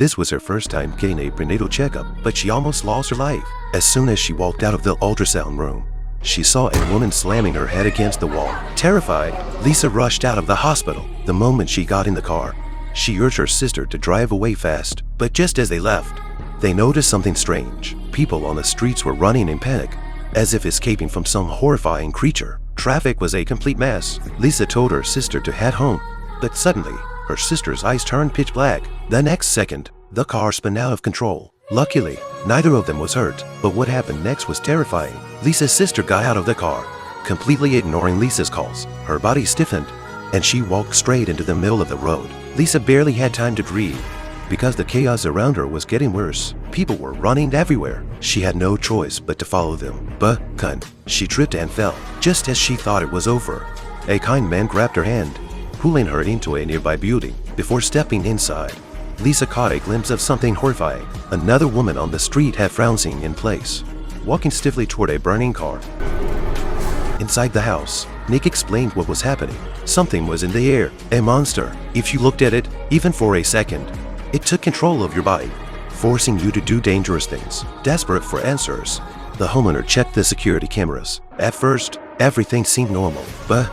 This was her first time getting a prenatal checkup, but she almost lost her life. As soon as she walked out of the ultrasound room, she saw a woman slamming her head against the wall. Terrified, Lisa rushed out of the hospital. The moment she got in the car, she urged her sister to drive away fast. But just as they left, they noticed something strange. People on the streets were running in panic, as if escaping from some horrifying creature. Traffic was a complete mess. Lisa told her sister to head home, but suddenly, her sister's eyes turned pitch black. The next second, the car spun out of control. Luckily, neither of them was hurt, but what happened next was terrifying. Lisa's sister got out of the car, completely ignoring Lisa's calls. Her body stiffened, and she walked straight into the middle of the road. Lisa barely had time to breathe, because the chaos around her was getting worse. People were running everywhere. She had no choice but to follow them. But she tripped and fell. Just as she thought it was over, a kind man grabbed her hand, pulling her into a nearby building. Before stepping inside, Lisa caught a glimpse of something horrifying. Another woman on the street had frozen in place, walking stiffly toward a burning car. Inside the house, Nick explained what was happening. Something was in the air, a monster. If you looked at it, even for a second, it took control of your body, forcing you to do dangerous things. Desperate for answers, the homeowner checked the security cameras. At first, everything seemed normal, but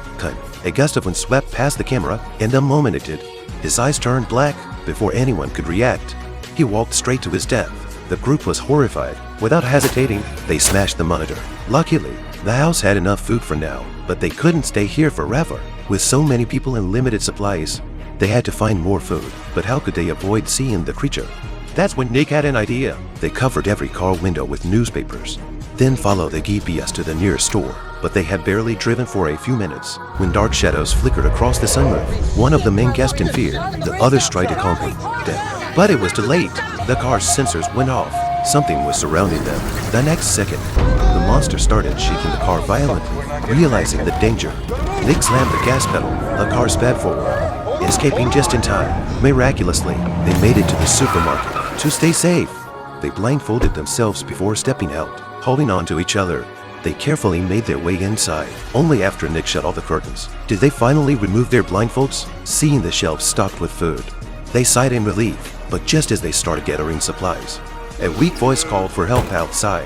a gust of wind swept past the camera, and the moment it did, his eyes turned black. Before anyone could react, he walked straight to his death. The group was horrified. Without hesitating, they smashed the monitor. Luckily, the house had enough food for now, but they couldn't stay here forever. With so many people and limited supplies, they had to find more food. But how could they avoid seeing the creature? That's when Nick had an idea. They covered every car window with newspapers, then followed the GPS to the nearest store. But they had barely driven for a few minutes when dark shadows flickered across the sunroof. One of the men gasped in fear. The others tried to calm him down, but it was too late. The car's sensors went off. Something was surrounding them. The next second, the monster started shaking the car violently. Realizing the danger, Nick slammed the gas pedal. The car sped forward, escaping just in time. Miraculously, they made it to the supermarket. To stay safe, they blindfolded themselves before stepping out. Holding on to each other, they carefully made their way inside. Only after Nick shut all the curtains did they finally remove their blindfolds. Seeing the shelves stocked with food, they sighed in relief. But just as they started gathering supplies, a weak voice called for help outside.